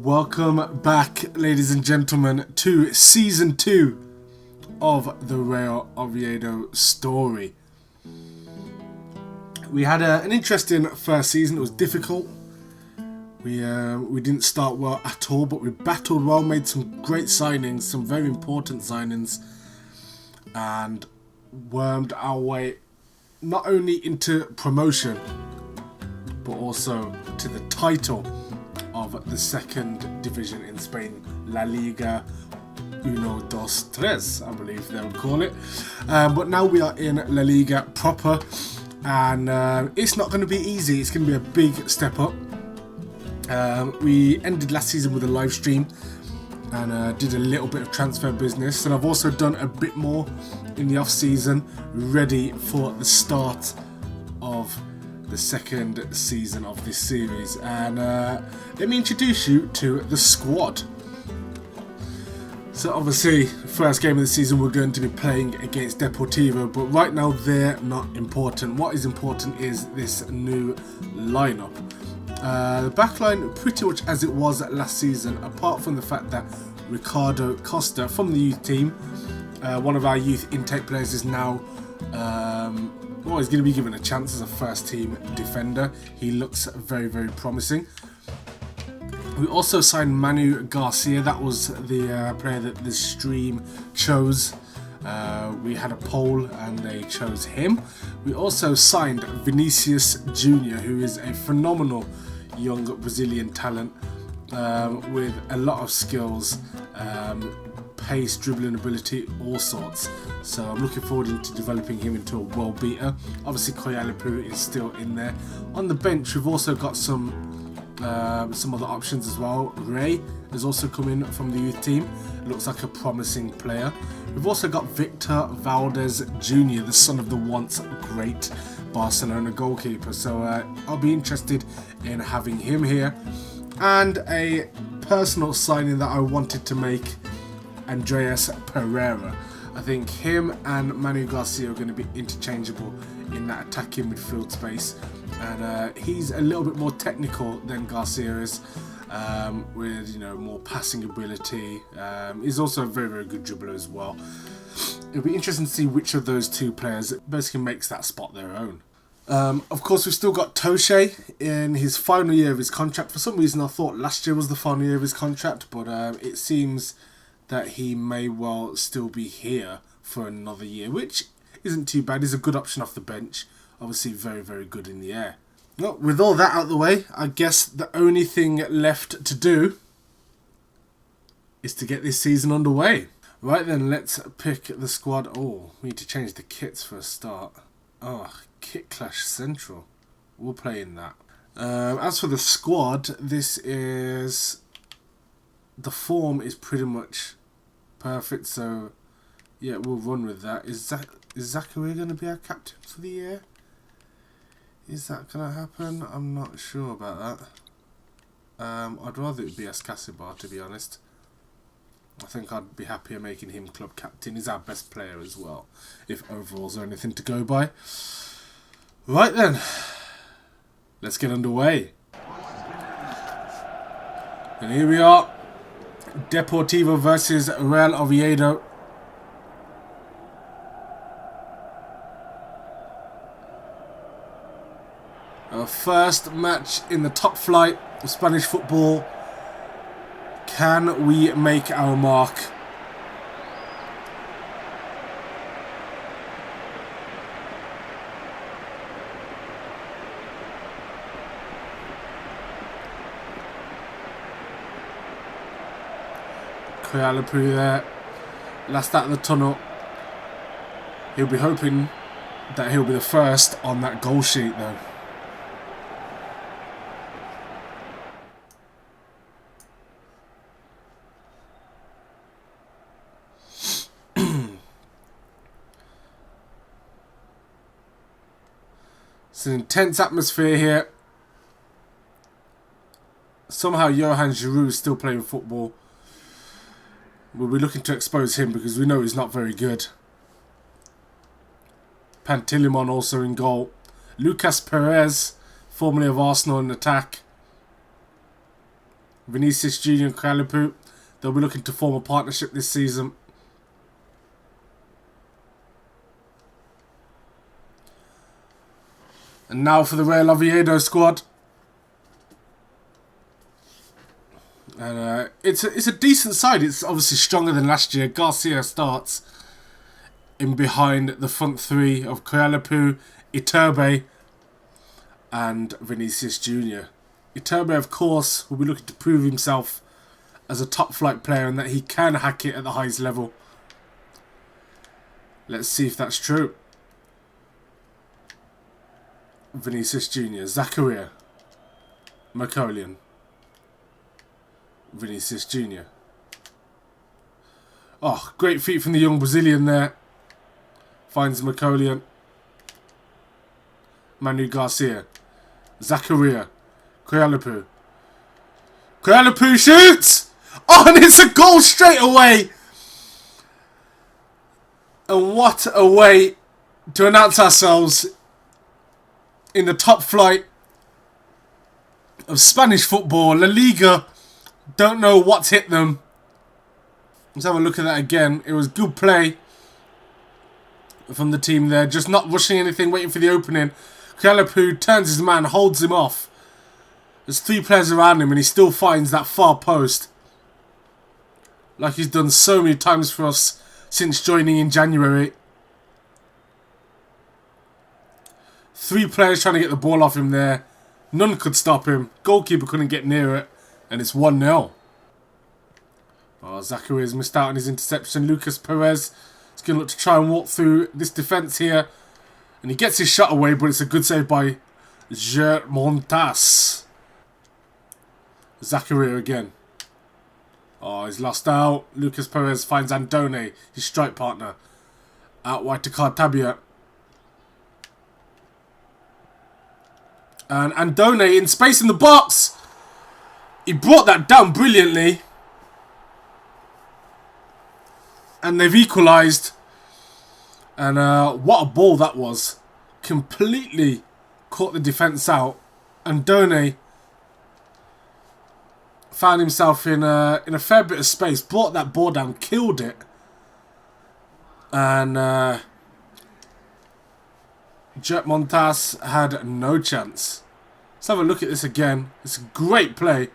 Welcome back, ladies and gentlemen, to Season 2 of the Real Oviedo story. We had an interesting first season. It was difficult. We didn't start well at all, but we battled well, made some great signings, some very important signings, and wormed our way not only into promotion, but also to the title of the second division in Spain, La Liga 1, 2, 3, I believe they would call it. But now we are in La Liga proper, and it's not going to be easy. It's going to be a big step up. We ended last season with a live stream and did a little bit of transfer business, and I've also done a bit more in the off season, ready for the start of the second season of this series. And let me introduce you to the squad. So obviously, first game of the season we're going to be playing against Deportivo, but right now they're not important. What is important is this new lineup. The backline pretty much as it was last season, apart from the fact that Ricardo Costa from the youth team, one of our youth intake players, is now he's going to be given a chance as a first team defender. He looks very, very promising. We also signed Manu Garcia. That was the player that the stream chose. We had a poll and they chose him. We also signed Vinicius Jr., who is a phenomenal young Brazilian talent with a lot of skills, pace, dribbling ability, all sorts. So I'm looking forward to developing him into a world beater. Obviously Koyalapu is still in there. On the bench we've also got some other options as well. Ray has also come in from the youth team. Looks like a promising player. We've also got Victor Valdez Jr., the son of the once great Barcelona goalkeeper. So I'll be interested in having him here. And a personal signing that I wanted to make, Andreas Pereira. I think him and Manu Garcia are going to be interchangeable in that attacking midfield space, and he's a little bit more technical than Garcia is, with more passing ability. He's also a very, very good dribbler as well. It'll be interesting to see which of those two players basically makes that spot their own. Of course, we've still got Toche in his final year of his contract. For some reason I thought last year was the final year of his contract, but it seems that he may well still be here for another year, which isn't too bad. He's a good option off the bench. Obviously very, very good in the air. Well, with all that out of the way, I guess the only thing left to do is to get this season underway. Right then, let's pick the squad. Oh, we need to change the kits for a start. Oh, Kit Clash Central. We'll play in that. As for the squad, this is... the form is pretty much perfect, so yeah, we'll run with that. Is Zachary going to be our captain for the year? Is that going to happen? I'm not sure about that. I'd rather it be Escasibar, to be honest. I think I'd be happier making him club captain. He's our best player as well, if overalls are anything to go by. Right then, let's get underway. And here we are. Deportivo versus Real Oviedo. Our first match in the top flight of Spanish football. Can we make our mark? Koyalapu there, last out of the tunnel. He'll be hoping that he'll be the first on that goal sheet though. It's an intense atmosphere here. Somehow Johan Giroud is still playing football. We'll be looking to expose him because we know he's not very good. Pantilimon also in goal. Lucas Perez, formerly of Arsenal, in attack. Vinicius Jr. and Kralipu. They'll be looking to form a partnership this season. And now for the Real Oviedo squad. And it's a decent side. It's obviously stronger than last year. Garcia starts in behind the front three of Kralipu, Iturbe, and Vinicius Jr. Iturbe, of course, will be looking to prove himself as a top flight player and that he can hack it at the highest level. Let's see if that's true. Vinicius Jr., Zakaria, Macolian, Vinicius Jr. Oh, great feat from the young Brazilian there. Finds Macolian. Manu Garcia, Zakaria, Kralipu. Kralipu shoots! Oh, and it's a goal straight away! And what a way to announce ourselves in the top flight of Spanish football. La Liga don't know what's hit them. Let's have a look at that again. It was good play from the team there. Just not rushing anything, waiting for the opening. Kralipu turns his man, holds him off. There's 3 players around him and he still finds that far post. Like he's done so many times for us since joining in January. 3 players trying to get the ball off him there. None could stop him. Goalkeeper couldn't get near it. And it's 1-0. Oh, Zacharia's missed out on his interception. Lucas Perez is going to look to try and walk through this defence here. And he gets his shot away, but it's a good save by Montas. Zakaria again. Oh, he's lost out. Lucas Perez finds Andone, his strike partner. Out wide to Cartabia. And Andone in space in the box. He brought that down brilliantly. And they've equalised. And what a ball that was. Completely caught the defence out. Andone found himself in a fair bit of space. Brought that ball down. Killed it. And Jet Montas had no chance. Let's have a look at this again. It's a great play.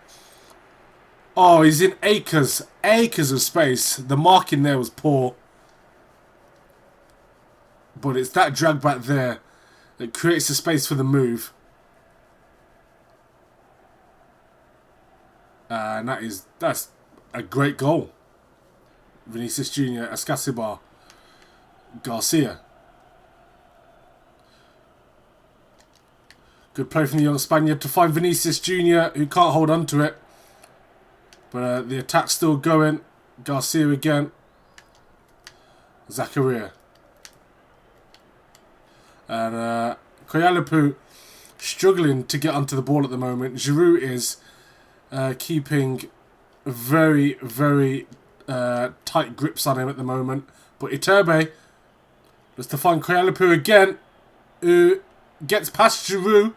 Oh, he's in acres of space. The marking there was poor. But it's that drag back there that creates the space for the move. And that's a great goal. Vinicius Jr., Escasibar, Garcia. Good play from the young Spaniard to find Vinicius Jr., who can't hold on to it. But the attack's still going. Garcia again. Zakaria. And Kralipu struggling to get onto the ball at the moment. Giroud is keeping very, very tight grips on him at the moment. But Iturbe was to find Kralipu again, who gets past Giroud.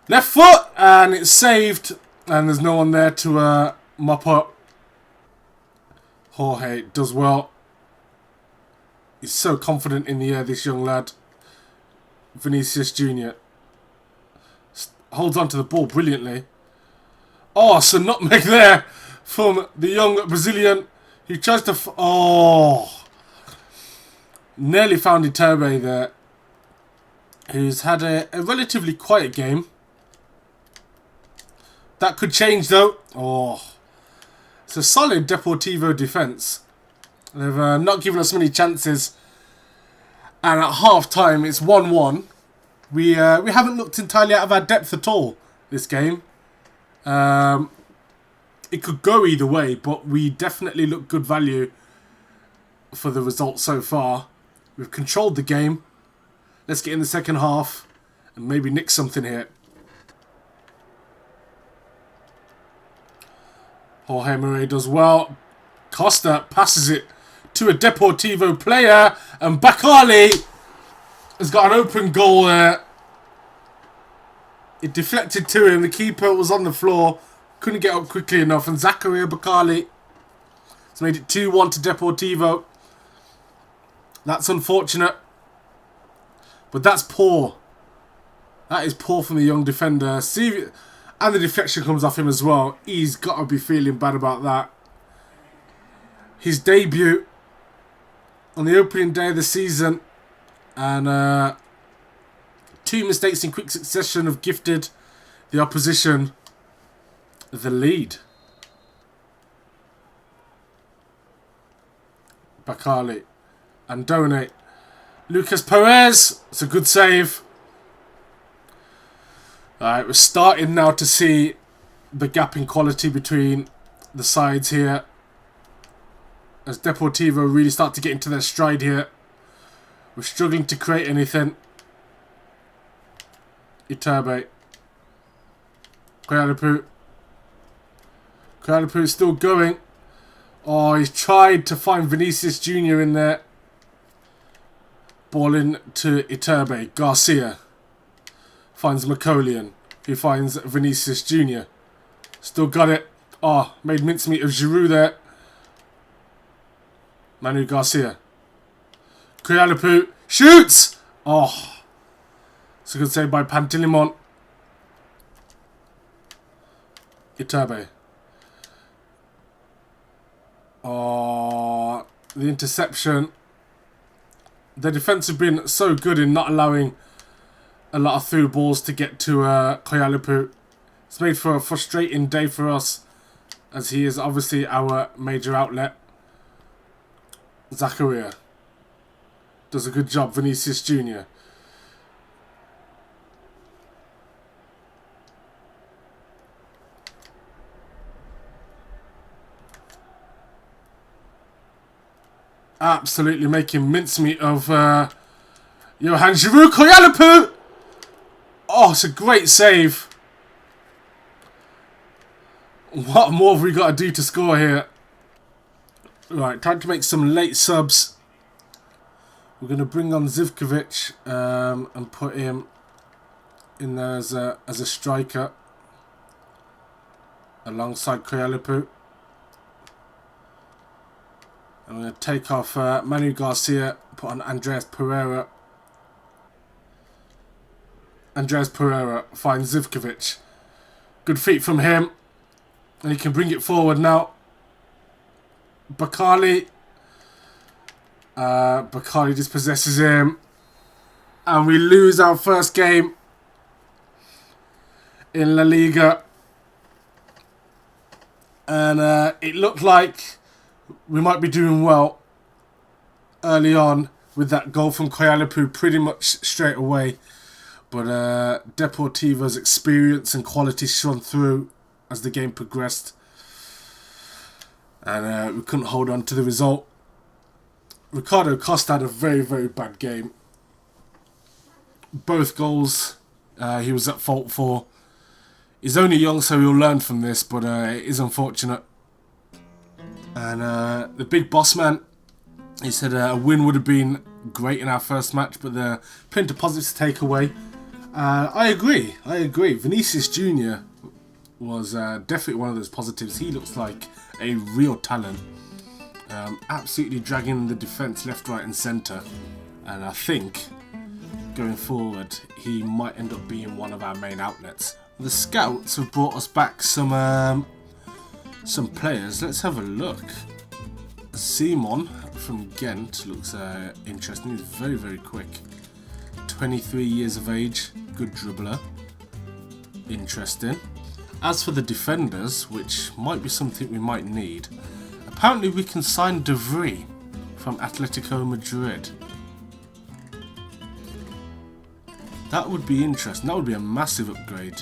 Left foot, and it's saved. And there's no one there to mop up. Jorge does well. He's so confident in the air, this young lad. Vinicius Jr. holds on to the ball brilliantly. Oh, so nutmeg there from the young Brazilian. He tries to... Oh! Nearly found Iturbe there. Who's had a relatively quiet game. That could change though. Oh. It's a solid Deportivo defence. They've not given us many chances. And at half time it's 1-1. We haven't looked entirely out of our depth at all this game. It could go either way, but we definitely look good value for the result so far. We've controlled the game. Let's get in the second half and maybe nick something here. Jorge Murray does well. Costa passes it to a Deportivo player. And Bakali has got an open goal there. It deflected to him. The keeper was on the floor. Couldn't get up quickly enough. And Zakaria Bakali has made it 2-1 to Deportivo. That's unfortunate. But that's poor. That is poor from the young defender. And the deflection comes off him as well. He's got to be feeling bad about that. His debut on the opening day of the season. And 2 mistakes in quick succession have gifted the opposition the lead. Bakali. Andone. Lucas Perez. It's a good save. Alright, we're starting now to see the gap in quality between the sides here. As Deportivo really start to get into their stride here. We're struggling to create anything. Iturbe. Koyalapu. Koyalapu is still going. Oh, he's tried to find Vinicius Jr. in there. Ball in to Iturbe. Garcia finds Macolian, who finds Vinicius Jr. Still got it. Oh, made mincemeat of Giroud there. Manu Garcia. Koyalapu shoots! Oh, it's a good save by Pantilimon. Iturbe. Oh, the interception. The defence have been so good in not allowing a lot of through balls to get to Koyalapu. It's made for a frustrating day for us, as he is obviously our major outlet. Zakaria does a good job. Vinicius Jr. Absolutely making mincemeat of Johan Giroud. Koyalapu! Oh, it's a great save. What more have we got to do to score here? Right, time to make some late subs. We're going to bring on Zivkovic and put him in there as a striker alongside Koyalapu. I'm going to take off Manu Garcia, put on Andreas Pereira. Andreas Pereira finds Zivkovic. Good feet from him. And he can bring it forward now. Bakali. Bakali dispossesses him. And we lose our first game in La Liga. And it looked like we might be doing well early on with that goal from Koyalapu pretty much straight away. But Deportivo's experience and quality shone through as the game progressed. And we couldn't hold on to the result. Ricardo Costa had a very, very bad game. Both goals he was at fault for. He's only young, so he'll learn from this, but it is unfortunate. And the big boss man, he said a win would have been great in our first match, but there are plenty of positives to take away. I agree. Vinicius Jr. was definitely one of those positives. He looks like a real talent. Absolutely dragging the defence left, right and centre. And I think, going forward, he might end up being one of our main outlets. The scouts have brought us back some players. Let's have a look. Simon from Ghent looks interesting. He's very, very quick. 23 years of age. Good dribbler. Interesting. As for the defenders, which might be something we might need, apparently we can sign De Vries from Atletico Madrid. That would be interesting. That would be a massive upgrade.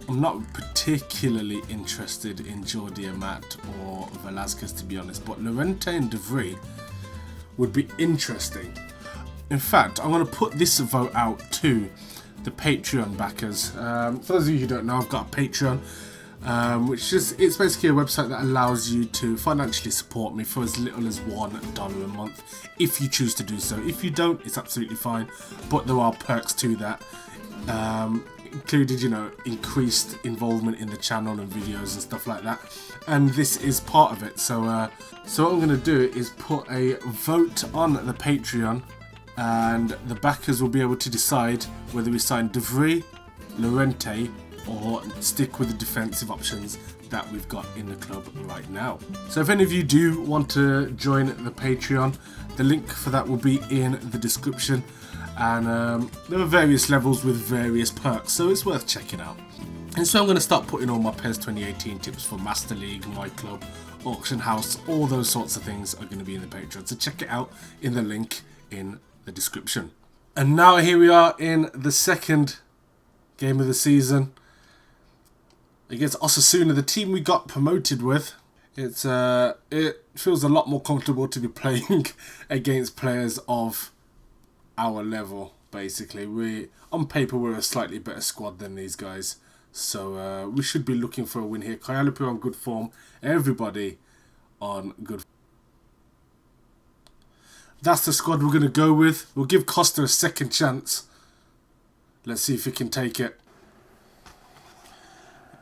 I'm not particularly interested in Jordi Amat or Velasquez, to be honest, but Llorente and De Vries would be interesting. In fact, I'm going to put this vote out to the Patreon backers. For those of you who don't know, I've got a Patreon, which is it's basically a website that allows you to financially support me for as little as $1 a month, if you choose to do so. If you don't, it's absolutely fine, but there are perks to that. included, you know, increased involvement in the channel and videos and stuff like that. And this is part of it. So, so what I'm going to do is put a vote on the Patreon, and the backers will be able to decide whether we sign De Vries, Llorente, or stick with the defensive options that we've got in the club right now. So if any of you do want to join the Patreon, the link for that will be in the description. And there are various levels with various perks, so it's worth checking out. And so I'm going to start putting all my PES 2018 tips for Master League, My Club, Auction House, all those sorts of things are going to be in the Patreon. So check it out in the link in the description. And now here we are in the second game of the season against Osasuna, the team we got promoted with. It feels a lot more comfortable to be playing against players of our level. Basically, on paper we're a slightly better squad than these guys, so we should be looking for a win here. Kayalipu on good form, everybody on good. That's the squad we're going to go with. We'll give Costa a second chance. Let's see if he can take it.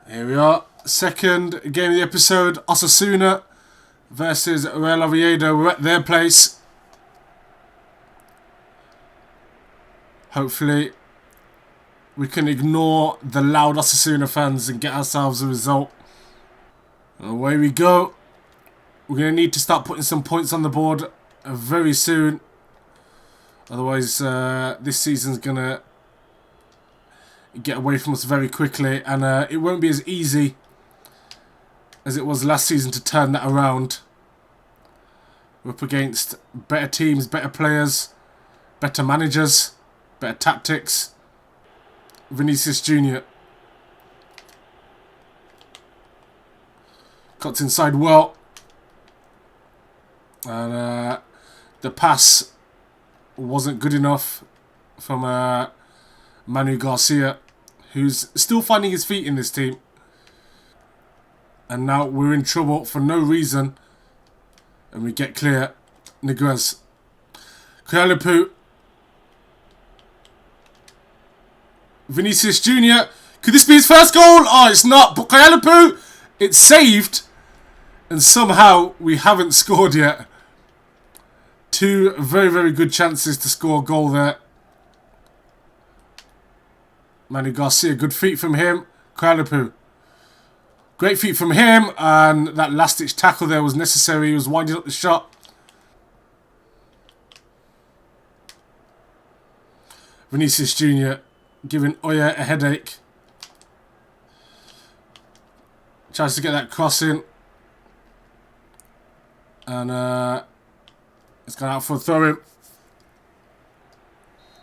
Here we are, second game of the episode. Osasuna versus Real Oviedo. We're at their place. Hopefully we can ignore the loud Osasuna fans and get ourselves a result. And away we go. We're going to need to start putting some points on the board very soon. Otherwise this season's going to get away from us very quickly. And it won't be as easy as it was last season to turn that around. We're up against better teams, better players, better managers, better tactics. Vinicius Jr. cuts inside well. And the pass wasn't good enough from Manu Garcia, who's still finding his feet in this team. And now we're in trouble for no reason. And we get clear. Negres. Kayalipu. Vinicius Jr. Could this be his first goal? Oh, it's not. But Kayalipu, it's saved. And somehow we haven't scored yet. Two very, very good chances to score a goal there. Manu Garcia, good feet from him. Kayalipu. Great feet from him. And that last-ditch tackle there was necessary. He was winding up the shot. Vinicius Jr. giving Oya a headache. Tries to get that cross in. And it's gone out for a throw-in.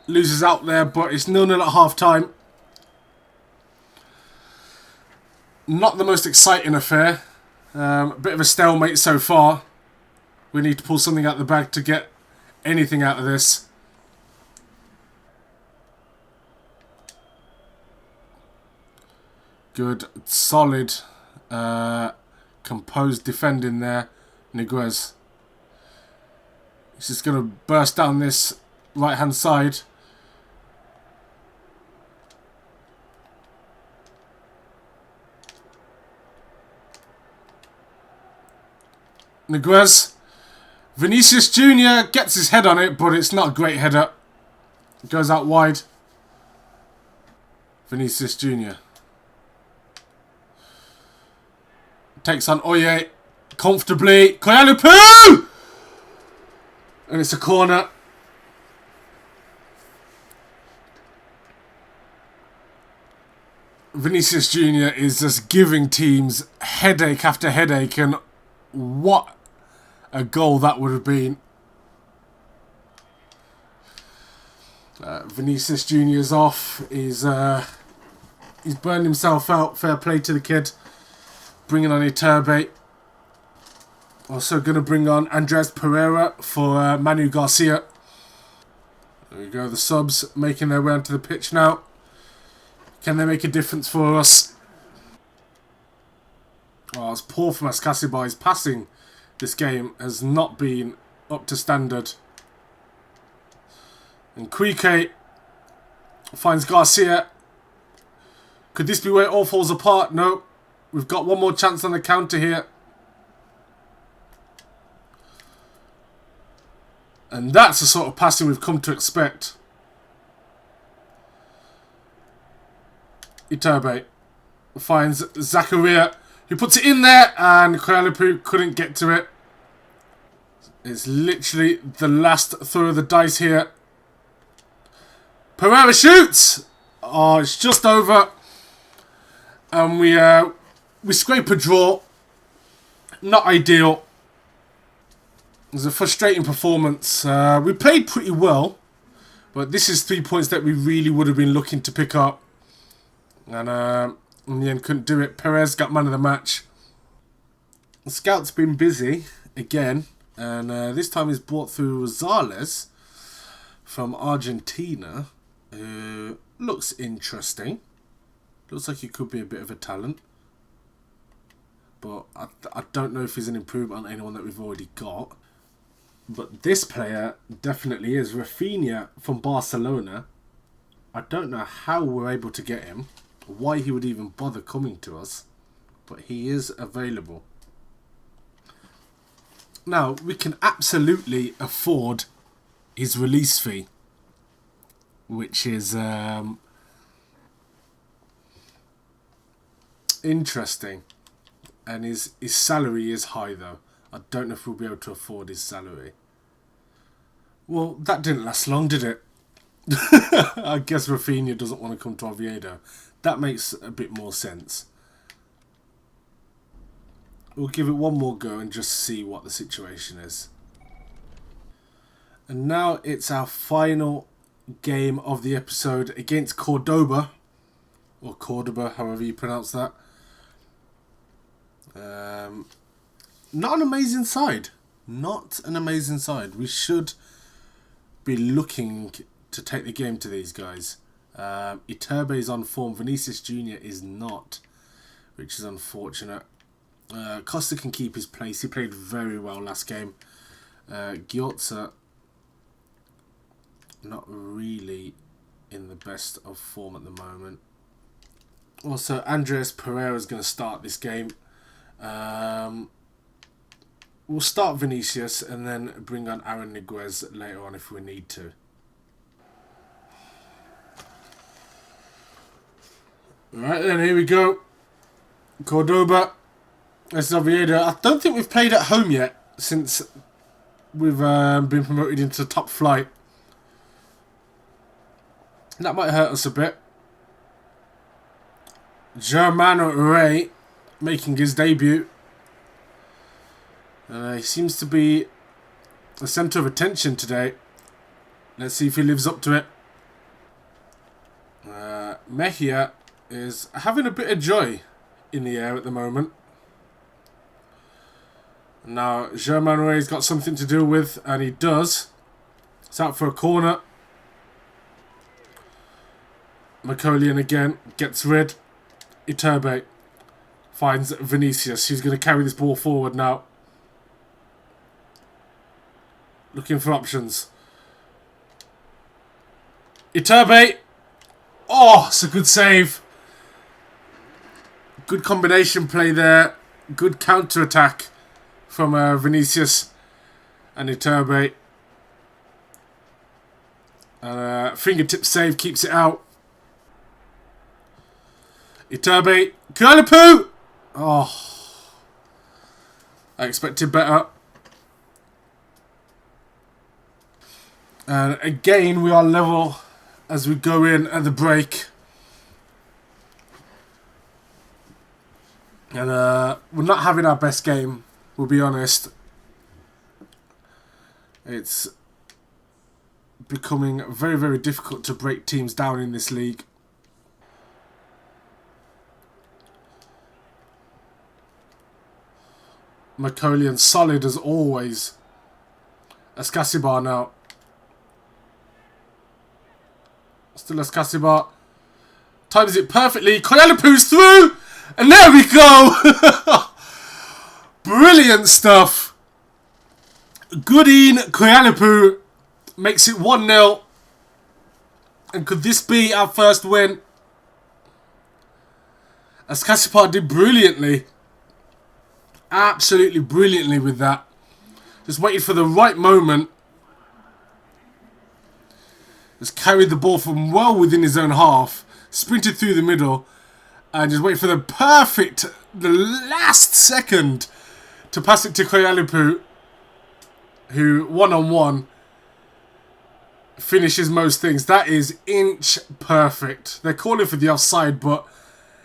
Loses out there, but it's 0-0 at half-time. Not the most exciting affair. A bit of a stalemate so far. We need to pull something out of the bag to get anything out of this. Good, solid, composed defending there. Negres. He's just going to burst down this right-hand side. Negres. Vinicius Jr. gets his head on it, but it's not a great header. It goes out wide. Vinicius Jr. takes on Oye comfortably. Kayalipu! And it's a corner. Vinicius Jr. is just giving teams headache after headache, and what a goal that would have been. Vinicius Jr. is off. He's burned himself out. Fair play to the kid. Bringing on Iturbe. Also going to bring on Andres Pereira for Manu Garcia. There we go. The subs making their way onto the pitch now. Can they make a difference for us? Oh, it's poor from Ascasiba. His passing this game has not been up to standard. And Quique finds Garcia, Could this be where it all falls apart? No. We've got one more chance on the counter here. And that's the sort of passing we've come to expect. Iturbe finds Zakaria, who puts it in there, and Koyalapu couldn't get to it. It's literally the last throw of the dice here. Pereira shoots! Oh, it's just over. And we scrape a draw. Not ideal. It was a frustrating performance. We played pretty well, but this is 3 points that we really would have been looking to pick up. And in the end, couldn't do it. Perez got man of the match. The scout's been busy again, and this time he's brought through Rosales from Argentina, who looks interesting. Looks like he could be a bit of a talent, but I don't know if he's an improvement on anyone that we've already got. But this player definitely is. Rafinha from Barcelona. I don't know how we're able to get him, why he would even bother coming to us, but he is available. Now, we can absolutely afford his release fee, which is interesting. And his salary is high, though. I don't know if we'll be able to afford his salary. Well, that didn't last long, did it? I guess Rafinha doesn't want to come to Oviedo. That makes a bit more sense. We'll give it one more go and just see what the situation is. And now it's our final game of the episode against Cordoba. Or Cordoba, however you pronounce that. Not an amazing side. Not an amazing side. We should be looking to take the game to these guys. Iturbe is on form. Vinicius Jr. is not, which is unfortunate. Costa can keep his place. He played very well last game. Gyortza, not really in the best of form at the moment. Also, Andres Pereira is going to start this game. We'll start Vinicius and then bring on Aaron Niguez later on if we need to. Right then, here we go. Cordoba. This is Oviedo. I don't think we've played at home yet since we've been promoted into top flight. That might hurt us a bit. Germano Ray making his debut. He seems to be the centre of attention today. Let's see if he lives up to it. Mejia is having a bit of joy in the air at the moment. Now, German Ray's got something to do with, and he does. It's out for a corner. Macolian again gets rid. Iturbe finds Vinicius, who's going to carry this ball forward now. Looking for options. Iturbe. Oh, it's a good save. Good combination play there. Good counter-attack from Vinicius and Iturbe. Fingertip save keeps it out. Iturbe. Kualapu! Oh. I expected better. And again, we are level as we go in at the break. And we're not having our best game, we'll be honest. It's becoming very, very difficult to break teams down in this league. Macolian solid as always. Escasibar now. Still Escasibar. Times it perfectly. Koyalapu's through! And there we go! Brilliant stuff. Goodin Koyalapu makes it 1-0. And could this be our first win? as Cassipar did brilliantly. Absolutely brilliantly with that. Just waited for the right moment. Just carried the ball from well within his own half. Sprinted through the middle. And just waited for the last second to pass it to Koyalipu, who one-on-one finishes most things. That is inch perfect. They're calling for the offside, but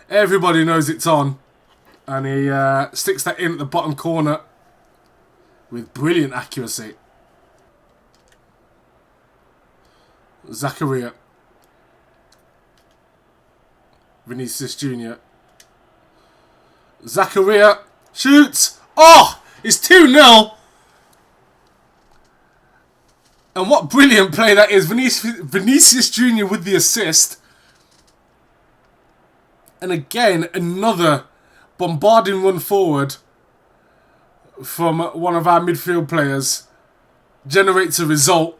everybody knows it's on. And he sticks that in at the bottom corner with brilliant accuracy. Zakaria. Vinicius Jr. Zakaria shoots. Oh! It's 2-0. And what brilliant play that is. Vinicius Jr. with the assist. And again, another bombarding run forward from one of our midfield players. Generates a result.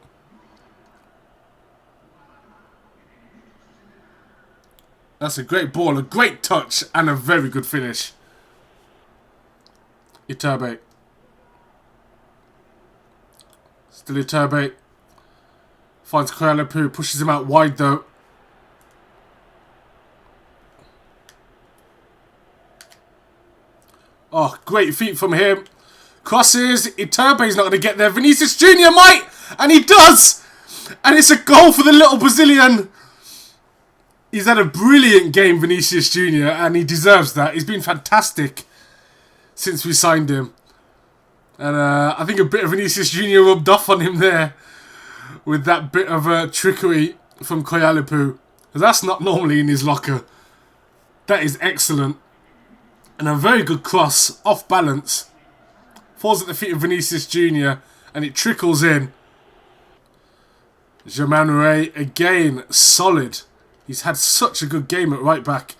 That's a great ball, a great touch, and a very good finish. Iturbe. Still Iturbe. Finds Koyalipu, pushes him out wide though. Oh, great feet from him. Crosses. Iturbe's not going to get there. Vinicius Jr. might! And he does! And it's a goal for the little Brazilian. He's had a brilliant game, Vinicius Jr., and he deserves that. He's been fantastic since we signed him. And I think a bit of Vinicius Jr. rubbed off on him there with that bit of trickery from Koyalipu. That's not normally in his locker. That is excellent. And a very good cross, off balance. Falls at the feet of Vinicius Jr. and it trickles in. Germain Ray, again, solid. He's had such a good game at right back.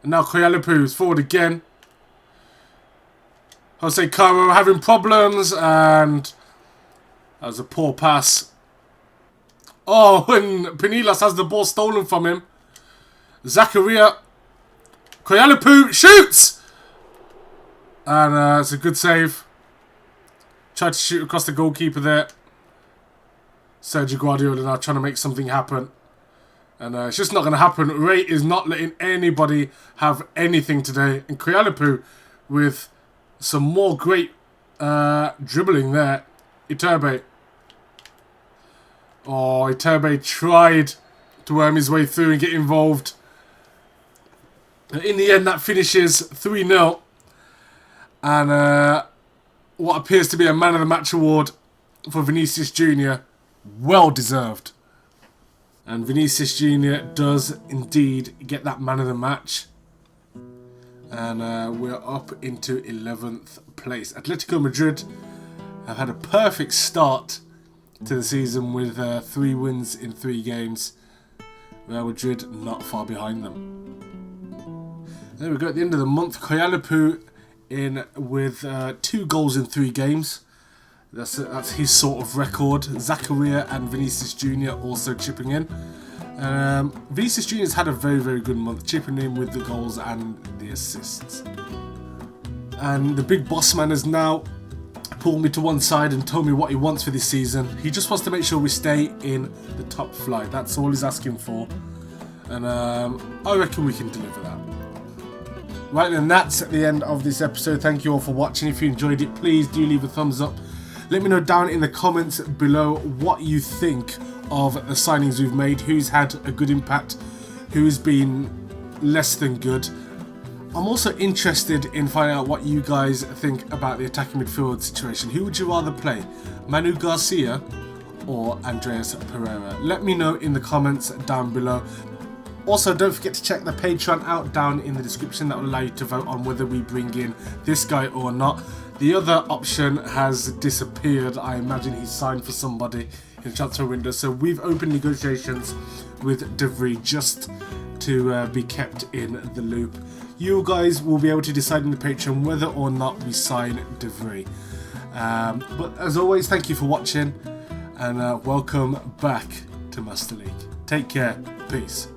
And now Koyalipu is forward again. Jose Caro having problems. And that was a poor pass. Oh, and Pinilas has the ball stolen from him. Zakaria. Koyalipu shoots! And it's a good save. Tried to shoot across the goalkeeper there. Sergio Guardiola now trying to make something happen. And it's just not going to happen. Ray is not letting anybody have anything today. And Koyalipu with some more great dribbling there. Iturbe. Oh, Iturbe tried to worm his way through and get involved. In the end, that finishes 3-0. And what appears to be a Man of the Match award for Vinicius Jr. Well deserved. And Vinicius Jr. does indeed get that Man of the Match. And we're up into 11th place. Atletico Madrid have had a perfect start to the season with 3 wins in 3 games. Real Madrid not far behind them. There we go, at the end of the month, Koyalipu in with 2 goals in 3 games. That's his sort of record. Zakaria and Vinicius Jr. also chipping in. Vinicius Jr. has had a very, very good month, chipping in with the goals and the assists. And the big boss man has now pulled me to one side and told me what he wants for this season. He just wants to make sure we stay in the top flight. That's all he's asking for. And I reckon we can deliver that. Right, and that's the end of this episode. Thank you all for watching. If you enjoyed it, please do leave a thumbs up. Let me know down in the comments below what you think of the signings we've made, who's had a good impact, who's been less than good. I'm also interested in finding out what you guys think about the attacking midfield situation. Who would you rather play, Manu Garcia or Andreas Pereira? Let me know in the comments down below. Also, don't forget to check the Patreon out down in the description. That will allow you to vote on whether we bring in this guy or not. The other option has disappeared. I imagine he's signed for somebody in the transfer window. So we've opened negotiations with De Vrij just to be kept in the loop. You guys will be able to decide in the Patreon whether or not we sign De Vrij. But as always, thank you for watching and welcome back to Master League. Take care. Peace.